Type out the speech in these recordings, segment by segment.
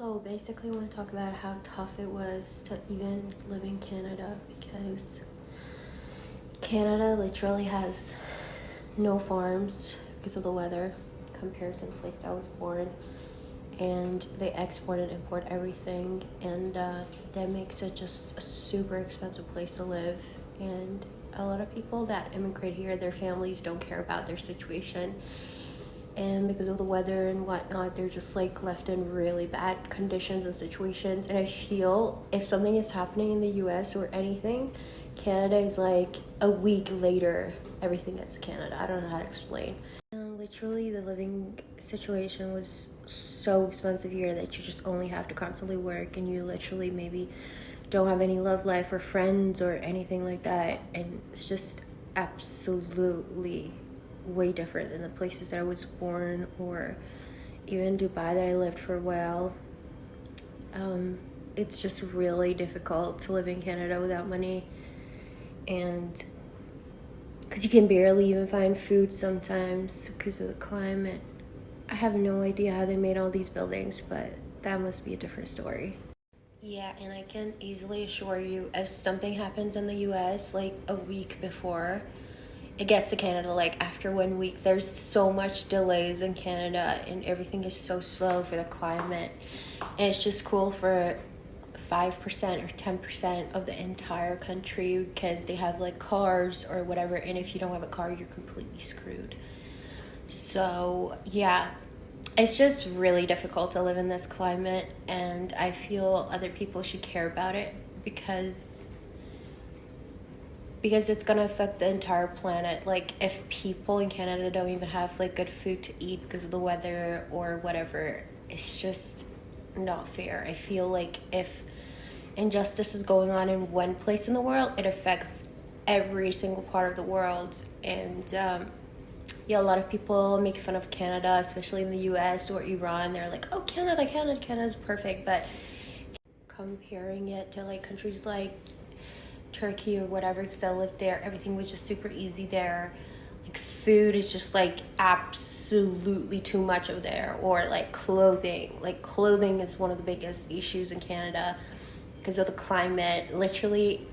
So basically I want to talk about how tough it was to even live in Canada, because Canada literally has no farms because of the weather compared to the place I was born, and they export and import everything, and that makes it just a super expensive place to live. And a lot of people that immigrate here, their families don't care about their situation, and because of the weather and whatnot, they're just like left in really bad conditions and situations. And I feel if something is happening in the US or anything, Canada is like a week later everything gets to Canada. I don't know how to explain. And literally the living situation was so expensive here that you just only have to constantly work, and you literally maybe don't have any love life or friends or anything like that. And it's just absolutely way different than the places that I was born, or even Dubai that I lived for a while. It's just really difficult to live in Canada without money, and because you can barely even find food sometimes because of the climate. I have no idea how they made all these buildings, but that must be a different story. Yeah, and I can easily assure you, if something happens in the US like a week before it gets to Canada, like after 1 week, there's so much delays in Canada, and everything is so slow for the climate. And it's just cool for 5% or 10% of the entire country, because they have like cars or whatever, and if you don't have a car, you're completely screwed. So yeah, it's just really difficult to live in this climate, and I feel other people should care about it, because it's gonna affect the entire planet. Like if people in Canada don't even have like good food to eat because of the weather or whatever, it's just not fair. I feel like if injustice is going on in one place in the world, it affects every single part of the world. And yeah, a lot of people make fun of Canada, especially in the US or Iran. They're like, oh, Canada's perfect. But comparing it to like countries like Turkey or whatever, because I lived there, everything was just super easy there. Like food is just like absolutely too much of there. Or like clothing is one of the biggest issues in Canada because of the climate. Literally,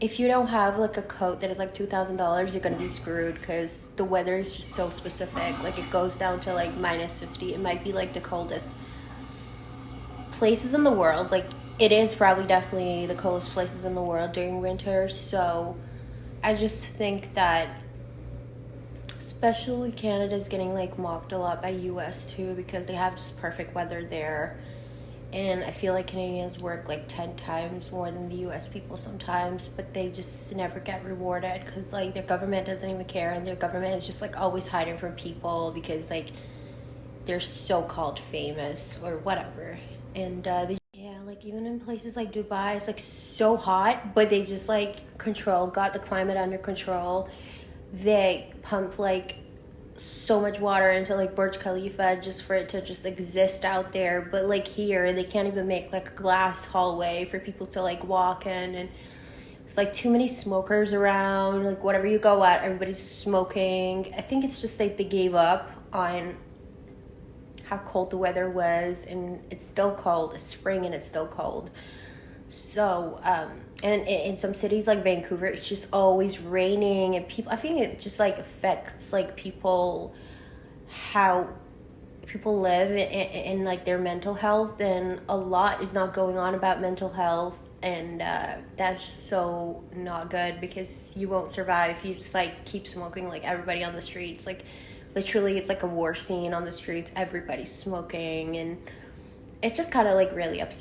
if you don't have like a coat that is like $2,000, you're gonna be screwed, because the weather is just so specific. Like it goes down to like -50. It might be like the coldest places in the world. Like it is probably definitely the coldest places in the world during winter. So I just think that especially Canada is getting like mocked a lot by US too, because they have just perfect weather there. And I feel like Canadians work like 10 times more than the US people sometimes, but they just never get rewarded because like their government doesn't even care, and their government is just like always hiding from people because like they're so-called famous or whatever. And yeah, like even in places like Dubai, it's like so hot, but they just like got the climate under control. They pump like so much water into like Burj Khalifa just for it to just exist out there. But like here, they can't even make like a glass hallway for people to like walk in, and it's like too many smokers around. Like whatever you go out, everybody's smoking. I think it's just like they gave up on how cold the weather was, and it's still cold. It's spring and it's still cold. So and in some cities like Vancouver, it's just always raining, and people, I think it just like affects like people, how people live in like their mental health, and a lot is not going on about mental health. And that's just so not good, because you won't survive if you just like keep smoking like everybody on the streets. Like literally it's like a war scene on the streets. Everybody's smoking, and it's just kind of like really upsetting.